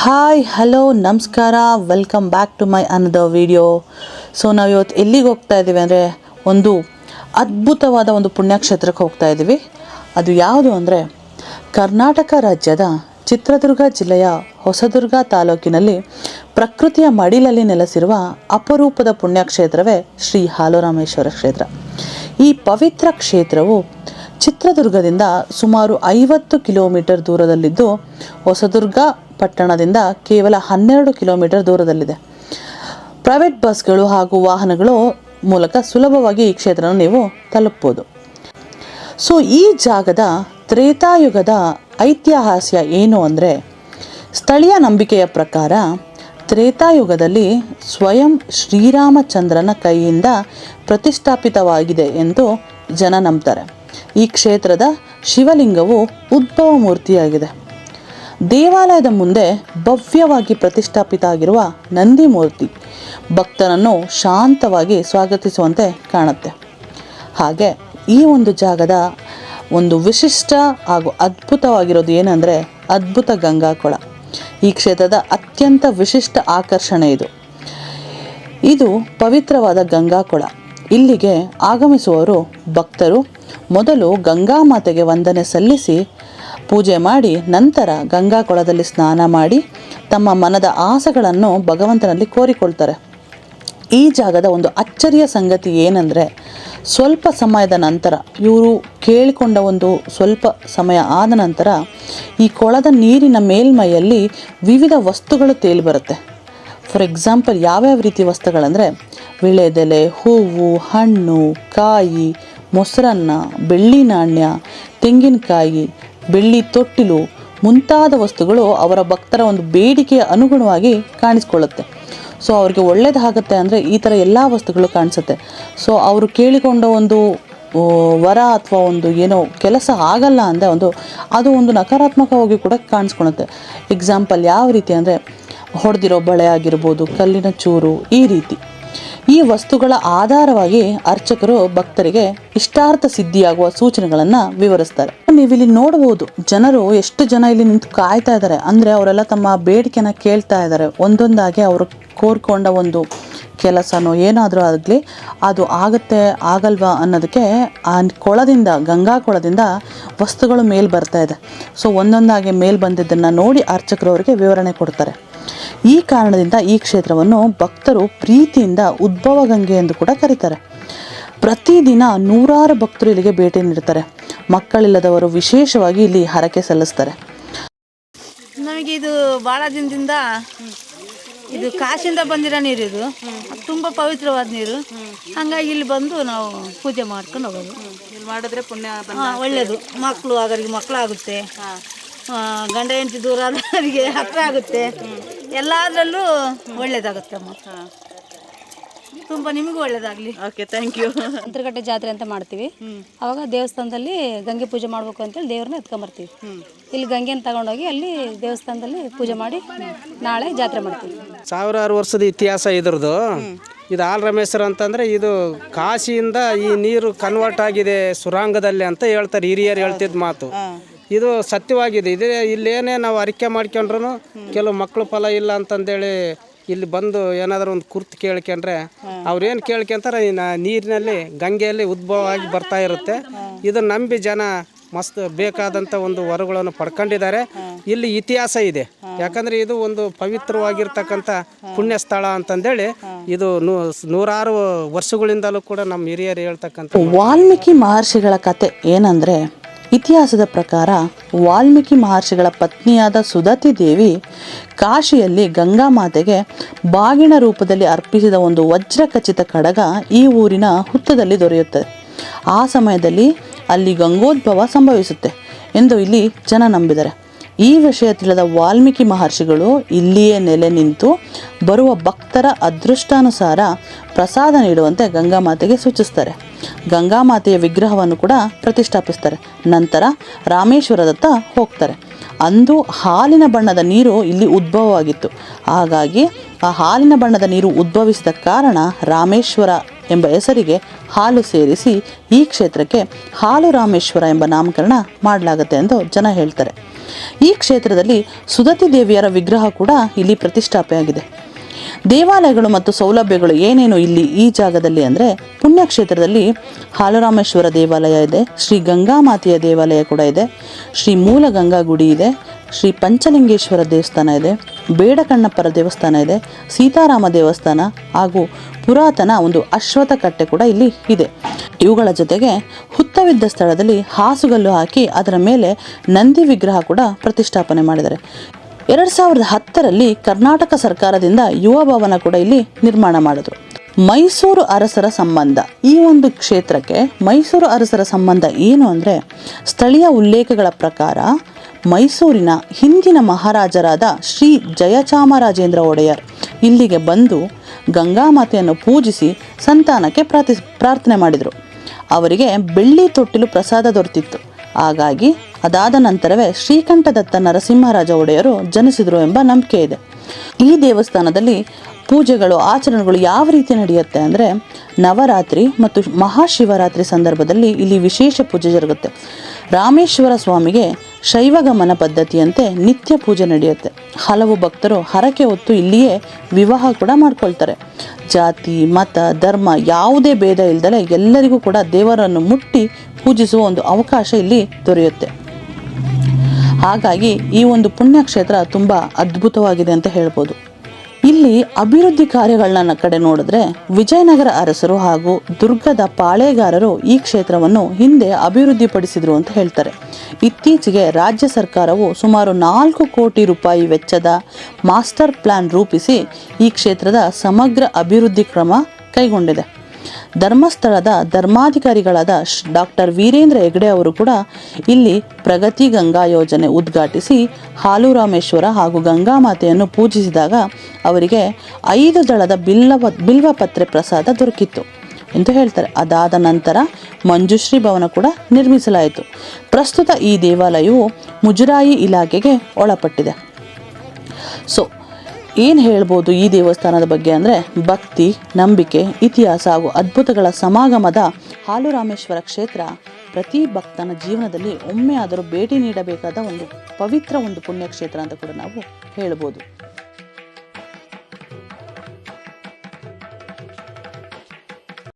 Hi hello ನಮಸ್ಕಾರ, welcome back to my another video. So ನಾವು ಇವತ್ತು ಎಲ್ಲಿಗೆ ಹೋಗ್ತಾ ಇದ್ದೀವಿ ಅಂದರೆ ಒಂದು ಅದ್ಭುತವಾದ ಒಂದು ಪುಣ್ಯಕ್ಷೇತ್ರಕ್ಕೆ ಹೋಗ್ತಾ ಇದ್ದೀವಿ. ಅದು ಯಾವುದು ಅಂದರೆ ಕರ್ನಾಟಕ ರಾಜ್ಯದ ಚಿತ್ರದುರ್ಗ ಜಿಲ್ಲೆಯ ಹೊಸದುರ್ಗ ತಾಲೂಕಿನಲ್ಲಿ ಪ್ರಕೃತಿಯ ಮಡಿಲಲ್ಲಿ ನೆಲೆಸಿರುವ ಅಪರೂಪದ ಪುಣ್ಯಕ್ಷೇತ್ರವೇ ಶ್ರೀ ಹಾಲುರಾಮೇಶ್ವರ ಕ್ಷೇತ್ರ. ಈ ಪವಿತ್ರ ಕ್ಷೇತ್ರವು ಚಿತ್ರದುರ್ಗದಿಂದ ಸುಮಾರು 50 ಕಿಲೋಮೀಟರ್ ದೂರದಲ್ಲಿದ್ದು ಹೊಸದುರ್ಗ ಪಟ್ಟಣದಿಂದ ಕೇವಲ 12 ಕಿಲೋಮೀಟರ್ ದೂರದಲ್ಲಿದೆ. ಪ್ರೈವೇಟ್ ಬಸ್ಗಳು ಹಾಗೂ ವಾಹನಗಳು ಮೂಲಕ ಸುಲಭವಾಗಿ ಈ ಕ್ಷೇತ್ರವನ್ನು ನೀವು ತಲುಪಬಹುದು. ಸೊ ಈ ಜಾಗದ ತ್ರೇತಾಯುಗದ ಐತಿಹಾಸ್ಯ ಏನು ಅಂದರೆ, ಸ್ಥಳೀಯ ನಂಬಿಕೆಯ ಪ್ರಕಾರ ತ್ರೇತಾಯುಗದಲ್ಲಿ ಸ್ವಯಂ ಶ್ರೀರಾಮಚಂದ್ರನ ಕೈಯಿಂದ ಪ್ರತಿಷ್ಠಾಪಿತವಾಗಿದೆ ಎಂದು ಜನ ನಂಬ್ತಾರೆ. ಈ ಕ್ಷೇತ್ರದ ಶಿವಲಿಂಗವು ಉದ್ಭವ ಮೂರ್ತಿಯಾಗಿದೆ. ದೇವಾಲಯದ ಮುಂದೆ ಭವ್ಯವಾಗಿ ಪ್ರತಿಷ್ಠಾಪಿತ ಆಗಿರುವ ನಂದಿ ಮೂರ್ತಿ ಭಕ್ತರನ್ನು ಶಾಂತವಾಗಿ ಸ್ವಾಗತಿಸುವಂತೆ ಕಾಣುತ್ತೆ. ಹಾಗೆ ಈ ಒಂದು ಜಾಗದ ಒಂದು ವಿಶಿಷ್ಟ ಹಾಗೂ ಅದ್ಭುತವಾಗಿರೋದು ಏನಂದರೆ ಅದ್ಭುತ ಗಂಗಾಕೊಳ. ಈ ಕ್ಷೇತ್ರದ ಅತ್ಯಂತ ವಿಶಿಷ್ಟ ಆಕರ್ಷಣೆ ಇದು ಪವಿತ್ರವಾದ ಗಂಗಾಕೊಳ. ಇಲ್ಲಿಗೆ ಆಗಮಿಸುವವರು ಭಕ್ತರು ಮೊದಲು ಗಂಗಾ ಮಾತೆಗೆ ವಂದನೆ ಸಲ್ಲಿಸಿ ಪೂಜೆ ಮಾಡಿ ನಂತರ ಗಂಗಾ ಕೊಳದಲ್ಲಿ ಸ್ನಾನ ಮಾಡಿ ತಮ್ಮ ಮನದ ಆಸೆಗಳನ್ನು ಭಗವಂತನಲ್ಲಿ ಕೋರಿಕೊಳ್ತಾರೆ. ಈ ಜಾಗದ ಒಂದು ಅಚ್ಚರಿಯ ಸಂಗತಿ ಏನಂದರೆ, ಸ್ವಲ್ಪ ಸಮಯದ ನಂತರ ಇವರು ಕೇಳಿಕೊಂಡ ಒಂದು ಸ್ವಲ್ಪ ಸಮಯ ಆದ ನಂತರ ಈ ಕೊಳದ ನೀರಿನ ಮೇಲ್ಮೈಯಲ್ಲಿ ವಿವಿಧ ವಸ್ತುಗಳು ತೇಲಿ ಬರುತ್ತೆ. ಫಾರ್ ಎಕ್ಸಾಂಪಲ್ ಯಾವ್ಯಾವ ರೀತಿ ವಸ್ತುಗಳಂದರೆ ವಿಳೆದೆಲೆ, ಹೂವು, ಹಣ್ಣು, ಕಾಯಿ, ಮೊಸರನ್ನ, ಬೆಳ್ಳಿ ನಾಣ್ಯ, ತೆಂಗಿನಕಾಯಿ, ಬೆಳ್ಳಿ ತೊಟ್ಟಿಲು ಮುಂತಾದ ವಸ್ತುಗಳು ಅವರ ಭಕ್ತರ ಒಂದು ಬೇಡಿಕೆಯ ಅನುಗುಣವಾಗಿ ಕಾಣಿಸ್ಕೊಳ್ಳುತ್ತೆ. ಸೊ ಅವ್ರಿಗೆ ಒಳ್ಳೇದಾಗುತ್ತೆ ಅಂದರೆ ಈ ಥರ ಎಲ್ಲ ವಸ್ತುಗಳು ಕಾಣಿಸುತ್ತೆ. ಸೊ ಅವರು ಕೇಳಿಕೊಂಡ ಒಂದು ವರ ಅಥವಾ ಒಂದು ಏನೋ ಕೆಲಸ ಆಗಲ್ಲ ಅಂದರೆ ಅದು ಒಂದು ನಕಾರಾತ್ಮಕವಾಗಿ ಕೂಡ ಕಾಣಿಸ್ಕೊಳುತ್ತೆ. ಎಕ್ಸಾಂಪಲ್ ಯಾವ ರೀತಿ ಅಂದರೆ ಹೊಡೆದಿರೋ ಬಳೆ ಆಗಿರ್ಬೋದು, ಕಲ್ಲಿನ ಚೂರು, ಈ ರೀತಿ ಈ ವಸ್ತುಗಳ ಆಧಾರವಾಗಿ ಅರ್ಚಕರು ಭಕ್ತರಿಗೆ ಇಷ್ಟಾರ್ಥ ಸಿದ್ಧಿಯಾಗುವ ಸೂಚನೆಗಳನ್ನು ವಿವರಿಸ್ತಾರೆ. ನೀವಿಲ್ಲಿ ನೋಡಬಹುದು, ಜನರು ಎಷ್ಟು ಜನ ಇಲ್ಲಿ ನಿಂತು ಕಾಯ್ತಾ ಇದ್ದಾರೆ ಅಂದರೆ ಅವರೆಲ್ಲ ತಮ್ಮ ಬೇಡಿಕೆನ ಕೇಳ್ತಾ ಇದ್ದಾರೆ. ಒಂದೊಂದಾಗಿ ಅವರು ಕೋರ್ಕೊಂಡ ಒಂದು ಕೆಲಸನೋ ಏನಾದರೂ ಆಗಲಿ ಅದು ಆಗುತ್ತೆ ಆಗಲ್ವಾ ಅನ್ನೋದಕ್ಕೆ ಆ ಕೊಳದಿಂದ, ಗಂಗಾ ಕೊಳದಿಂದ ವಸ್ತುಗಳು ಮೇಲ್ ಬರ್ತಾ ಇದೆ. ಸೊ ಒಂದೊಂದಾಗಿ ಮೇಲ್ ಬಂದಿದ್ದನ್ನು ನೋಡಿ ಅರ್ಚಕರು ಅವರಿಗೆ ವಿವರಣೆ ಕೊಡ್ತಾರೆ. ಈ ಕಾರಣದಿಂದ ಈ ಕ್ಷೇತ್ರವನ್ನು ಭಕ್ತರು ಪ್ರೀತಿಯಿಂದ ಉದ್ಭವ ಗಂಗೆ ಎಂದು ಕೂಡ ಕರೀತಾರೆ. ಪ್ರತಿದಿನ ನೂರಾರು ಭಕ್ತರು ಇಲ್ಲಿಗೆ ಭೇಟಿ ನೀಡ್ತಾರೆ. ಮಕ್ಕಳಿಲ್ಲದವರು ವಿಶೇಷವಾಗಿ ಇಲ್ಲಿ ಹರಕೆ ಸಲ್ಲಿಸ್ತಾರೆ. ನಮಗೆ ಇದು ಭಾಳ ದಿನದಿಂದ ಇದು ಕಾಶಿಂದ ಬಂದಿರೋ ನೀರು, ಇದು ತುಂಬ ಪವಿತ್ರವಾದ ನೀರು. ಹಾಗಾಗಿ ಇಲ್ಲಿ ಬಂದು ನಾವು ಪೂಜೆ ಮಾಡ್ಕೊಂಡು ಹೋಗೋದು. ಇಲ್ಲಿ ಮಾಡಿದ್ರೆ ಪುಣ್ಯ ಒಳ್ಳೆಯದು. ಮಕ್ಕಳು ಆಗೋರಿಗೆ ಮಕ್ಕಳಾಗುತ್ತೆ, ಗಂಡ ಹೆಂಡತಿ ದೂರ ಆದವರಿಗೆ ಹತ್ರ ಆಗುತ್ತೆ, ಎಲ್ಲದರಲ್ಲೂ ಒಳ್ಳೇದಾಗುತ್ತೆ ಅಮ್ಮ. ತುಂಬ ನಿಮಗೂ ಒಳ್ಳೇದಾಗಲಿ. Okay, thank you. ಅಂತರಗಟ್ಟೆ ಜಾತ್ರೆ ಅಂತ ಮಾಡ್ತೀವಿ. ಅವಾಗ ದೇವಸ್ಥಾನದಲ್ಲಿ ಗಂಗೆ ಪೂಜೆ ಮಾಡಬೇಕು ಅಂತೇಳಿ ದೇವ್ರನ್ನ ಎತ್ಕೊಂಬರ್ತೀವಿ. ಇಲ್ಲಿ ಗಂಗೆನ ತಗೊಂಡೋಗಿ ಅಲ್ಲಿ ದೇವಸ್ಥಾನದಲ್ಲಿ ಪೂಜೆ ಮಾಡಿ ನಾಳೆ ಜಾತ್ರೆ ಮಾಡ್ತೀವಿ. ಸಾವಿರಾರು ವರ್ಷದ ಇತಿಹಾಸ ಇದ್ರದ್ದು. ಇದು ಹಾಲುರಾಮೇಶ್ವರ ಅಂತಂದರೆ ಇದು ಕಾಶಿಯಿಂದ ಈ ನೀರು ಕನ್ವರ್ಟ್ ಆಗಿದೆ ಸುರಂಗದಲ್ಲಿ ಅಂತ ಹೇಳ್ತಾರೆ, ಹಿರಿಯರು ಹೇಳ್ತಿದ್ದ ಮಾತು. ಇದು ಸತ್ಯವಾಗಿದೆ. ಇದೇ ಇಲ್ಲೇನೇ ನಾವು ಅರಿಕೆ ಮಾಡ್ಕೊಂಡ್ರು ಕೆಲವು ಮಕ್ಕಳು ಫಲ ಇಲ್ಲ ಅಂತಂದೇಳಿ ಇಲ್ಲಿ ಬಂದು ಏನಾದರೂ ಒಂದು ಕುರ್ತು ಕೇಳ್ಕೊಂಡ್ರೆ ಅವ್ರೇನು ಕೇಳ್ಕೊಂತಾರೆ ನೀರಿನಲ್ಲಿ ಗಂಗೆಯಲ್ಲಿ ಉದ್ಭವ ಆಗಿ ಬರ್ತಾ ಇರುತ್ತೆ. ಇದನ್ನು ನಂಬಿ ಜನ ಮಸ್ತ್ ಬೇಕಾದಂಥ ಒಂದು ವರಗಳನ್ನು ಪಡ್ಕೊಂಡಿದ್ದಾರೆ. ಇಲ್ಲಿ ಇತಿಹಾಸ ಇದೆ, ಯಾಕಂದರೆ ಇದು ಒಂದು ಪವಿತ್ರವಾಗಿರ್ತಕ್ಕಂಥ ಪುಣ್ಯ ಸ್ಥಳ ಅಂತಂದೇಳಿ ಇದು ನೂರಾರು ವರ್ಷಗಳಿಂದಲೂ ಕೂಡ ನಮ್ಮ ಹಿರಿಯರು ಹೇಳ್ತಕ್ಕಂಥ. ವಾಲ್ಮೀಕಿ ಮಹರ್ಷಿಗಳ ಕತೆ ಏನಂದರೆ, ಇತಿಹಾಸದ ಪ್ರಕಾರ ವಾಲ್ಮೀಕಿ ಮಹರ್ಷಿಗಳ ಪತ್ನಿಯಾದ ಸುದತಿ ದೇವಿ ಕಾಶಿಯಲ್ಲಿ ಗಂಗಾ ಮಾತೆಗೆ ಬಾಗಿನ ರೂಪದಲ್ಲಿ ಅರ್ಪಿಸಿದ ಒಂದು ವಜ್ರಖಚಿತ ಕಡಗ ಈ ಊರಿನ ಹುತ್ತದಲ್ಲಿ ದೊರೆಯುತ್ತದೆ. ಆ ಸಮಯದಲ್ಲಿ ಅಲ್ಲಿ ಗಂಗೋದ್ಭವ ಸಂಭವಿಸುತ್ತೆ ಎಂದು ಇಲ್ಲಿ ಜನ ನಂಬಿದ್ದಾರೆ. ಈ ವಿಷಯ ತಿಳಿದ ವಾಲ್ಮೀಕಿ ಮಹರ್ಷಿಗಳು ಇಲ್ಲಿಯೇ ನೆಲೆ ನಿಂತು ಬರುವ ಭಕ್ತರ ಅದೃಷ್ಟಾನುಸಾರ ಪ್ರಸಾದ ನೀಡುವಂತೆ ಗಂಗಾ ಮಾತೆಗೆ ಸೂಚಿಸ್ತಾರೆ. ಗಂಗಾ ಮಾತೆಯ ವಿಗ್ರಹವನ್ನು ಕೂಡ ಪ್ರತಿಷ್ಠಾಪಿಸ್ತಾರೆ. ನಂತರ ರಾಮೇಶ್ವರದತ್ತ ಹೋಗ್ತಾರೆ. ಅಂದು ಹಾಲಿನ ಬಣ್ಣದ ನೀರು ಇಲ್ಲಿ ಉದ್ಭವವಾಗಿತ್ತು. ಹಾಗಾಗಿ ಆ ಹಾಲಿನ ಬಣ್ಣದ ನೀರು ಉದ್ಭವಿಸಿದ ಕಾರಣ ರಾಮೇಶ್ವರ ಎಂಬ ಹೆಸರಿಗೆ ಹಾಲು ಸೇರಿಸಿ ಈ ಕ್ಷೇತ್ರಕ್ಕೆ ಹಾಲು ರಾಮೇಶ್ವರ ಎಂಬ ನಾಮಕರಣ ಮಾಡಲಾಗುತ್ತೆ ಎಂದು ಜನ ಹೇಳ್ತಾರೆ. ಈ ಕ್ಷೇತ್ರದಲ್ಲಿ ಸುದತಿ ದೇವಿಯರ ವಿಗ್ರಹ ಕೂಡ ಇಲ್ಲಿ ಪ್ರತಿಷ್ಠಾಪನೆಯಾಗಿದೆ. ದೇವಾಲಯಗಳು ಮತ್ತು ಸೌಲಭ್ಯಗಳು ಏನೇನು ಇಲ್ಲಿ ಈ ಜಾಗದಲ್ಲಿ ಅಂದರೆ, ಪುಣ್ಯಕ್ಷೇತ್ರದಲ್ಲಿ ಹಾಲರಾಮೇಶ್ವರ ದೇವಾಲಯ ಇದೆ, ಶ್ರೀ ಗಂಗಾಮಾತೆಯ ದೇವಾಲಯ ಕೂಡ ಇದೆ, ಶ್ರೀ ಮೂಲ ಗಂಗಾ ಗುಡಿ ಇದೆ, ಶ್ರೀ ಪಂಚಲಿಂಗೇಶ್ವರ ದೇವಸ್ಥಾನ ಇದೆ, ಬೇಡಕಣ್ಣಪ್ಪರ ದೇವಸ್ಥಾನ ಇದೆ, ಸೀತಾರಾಮ ದೇವಸ್ಥಾನ ಹಾಗೂ ಪುರಾತನ ಒಂದು ಅಶ್ವತ್ಥ ಕಟ್ಟೆ ಕೂಡ ಇಲ್ಲಿ ಇದೆ. ಇವುಗಳ ಜೊತೆಗೆ ಹುತ್ತವಿದ್ದ ಸ್ಥಳದಲ್ಲಿ ಹಾಸುಗಲ್ಲು ಹಾಕಿ ಅದರ ಮೇಲೆ ನಂದಿ ವಿಗ್ರಹ ಕೂಡ ಪ್ರತಿಷ್ಠಾಪನೆ ಮಾಡಿದ್ದಾರೆ. 2010ರಲ್ಲಿ ಕರ್ನಾಟಕ ಸರ್ಕಾರದಿಂದ ಯುವ ಭವನ ಕೂಡ ಇಲ್ಲಿ ನಿರ್ಮಾಣ ಮಾಡಿದ್ರು. ಮೈಸೂರು ಅರಸರ ಸಂಬಂಧ, ಈ ಒಂದು ಕ್ಷೇತ್ರಕ್ಕೆ ಮೈಸೂರು ಅರಸರ ಸಂಬಂಧ ಏನು ಅಂದರೆ, ಸ್ಥಳೀಯ ಉಲ್ಲೇಖಗಳ ಪ್ರಕಾರ ಮೈಸೂರಿನ ಹಿಂದಿನ ಮಹಾರಾಜರಾದ ಶ್ರೀ ಜಯಚಾಮರಾಜೇಂದ್ರ ಒಡೆಯರ್ ಇಲ್ಲಿಗೆ ಬಂದು ಗಂಗಾಮಾತೆಯನ್ನು ಪೂಜಿಸಿ ಸಂತಾನಕ್ಕೆ ಪ್ರಾರ್ಥನೆ ಮಾಡಿದರು. ಅವರಿಗೆ ಬೆಳ್ಳಿ ತೊಟ್ಟಿಲು ಪ್ರಸಾದ ದೊರೆತಿತ್ತು. ಹಾಗಾಗಿ ಅದಾದ ನಂತರವೇ ಶ್ರೀಕಂಠದತ್ತ ನರಸಿಂಹರಾಜ ಒಡೆಯರು ಜನಿಸಿದರು ಎಂಬ ನಂಬಿಕೆ ಇದೆ. ಈ ದೇವಸ್ಥಾನದಲ್ಲಿ ಪೂಜೆಗಳು ಆಚರಣೆಗಳು ಯಾವ ರೀತಿ ನಡೆಯುತ್ತೆ ಅಂದರೆ, ನವರಾತ್ರಿ ಮತ್ತು ಮಹಾಶಿವರಾತ್ರಿ ಸಂದರ್ಭದಲ್ಲಿ ಇಲ್ಲಿ ವಿಶೇಷ ಪೂಜೆ ಜರುಗುತ್ತೆ. ರಾಮೇಶ್ವರ ಸ್ವಾಮಿಗೆ ಶೈವಗಮನ ಪದ್ಧತಿಯಂತೆ ನಿತ್ಯ ಪೂಜೆ ನಡೆಯುತ್ತೆ. ಹಲವು ಭಕ್ತರು ಹರಕೆ ಹೊತ್ತು ಇಲ್ಲಿಯೇ ವಿವಾಹ ಕೂಡ ಮಾಡ್ಕೊಳ್ತಾರೆ. ಜಾತಿ ಮತ ಧರ್ಮ ಯಾವುದೇ ಭೇದ ಇಲ್ಲದಲೆ ಎಲ್ಲರಿಗೂ ಕೂಡ ದೇವರನ್ನು ಮುಟ್ಟಿ ಪೂಜಿಸುವ ಒಂದು ಅವಕಾಶ ಇಲ್ಲಿ ದೊರೆಯುತ್ತೆ. ಹಾಗಾಗಿ ಈ ಒಂದು ಪುಣ್ಯಕ್ಷೇತ್ರ ತುಂಬ ಅದ್ಭುತವಾಗಿದೆ ಅಂತ ಹೇಳ್ಬೋದು. ಇಲ್ಲಿ ಅಭಿವೃದ್ಧಿ ಕಾರ್ಯಗಳನ್ನ ಕಡೆ ನೋಡಿದ್ರೆ, ವಿಜಯನಗರ ಅರಸರು ಹಾಗೂ ದುರ್ಗದ ಪಾಳೆಗಾರರು ಈ ಕ್ಷೇತ್ರವನ್ನು ಹಿಂದೆ ಅಭಿವೃದ್ಧಿಪಡಿಸಿದ್ರು ಅಂತ ಹೇಳ್ತಾರೆ. ಇತ್ತೀಚೆಗೆ ರಾಜ್ಯ ಸರ್ಕಾರವು ಸುಮಾರು 4 ಕೋಟಿ ರೂಪಾಯಿ ವೆಚ್ಚದ ಮಾಸ್ಟರ್ ಪ್ಲಾನ್ ರೂಪಿಸಿ ಈ ಕ್ಷೇತ್ರದ ಸಮಗ್ರ ಅಭಿವೃದ್ಧಿ ಕ್ರಮ ಕೈಗೊಂಡಿದೆ. ಧರ್ಮಸ್ಥಳದ ಧರ್ಮಾಧಿಕಾರಿಗಳಾದ ಡಾಕ್ಟರ್ ವೀರೇಂದ್ರ ಹೆಗ್ಡೆ ಅವರು ಕೂಡ ಇಲ್ಲಿ ಪ್ರಗತಿ ಗಂಗಾ ಯೋಜನೆ ಉದ್ಘಾಟಿಸಿ ಹಾಲುರಾಮೇಶ್ವರ ಹಾಗೂ ಗಂಗಾಮಾತೆಯನ್ನು ಪೂಜಿಸಿದಾಗ ಅವರಿಗೆ 5 ದಳದ ಬಿಲ್ವಪತ್ರೆ ಪ್ರಸಾದ ದೊರಕಿತ್ತು ಎಂದು ಹೇಳ್ತಾರೆ. ಅದಾದ ನಂತರ ಮಂಜುಶ್ರೀ ಭವನ ಕೂಡ ನಿರ್ಮಿಸಲಾಯಿತು. ಪ್ರಸ್ತುತ ಈ ದೇವಾಲಯವು ಮುಜರಾಯಿ ಇಲಾಖೆಗೆ ಒಳಪಟ್ಟಿದೆ. ಸೊ ಏನು ಹೇಳ್ಬೋದು ಈ ದೇವಸ್ಥಾನದ ಬಗ್ಗೆ ಅಂದರೆ, ಭಕ್ತಿ, ನಂಬಿಕೆ, ಇತಿಹಾಸ ಹಾಗೂ ಅದ್ಭುತಗಳ ಸಮಾಗಮದ ಹಾಲುರಾಮೇಶ್ವರ ಕ್ಷೇತ್ರ ಪ್ರತಿ ಭಕ್ತನ ಜೀವನದಲ್ಲಿ ಒಮ್ಮೆ ಆದರೂ ಭೇಟಿ ನೀಡಬೇಕಾದ ಒಂದು ಪವಿತ್ರ ಒಂದು ಪುಣ್ಯಕ್ಷೇತ್ರ ಅಂತ ಕೂಡ ನಾವು ಹೇಳ್ಬೋದು.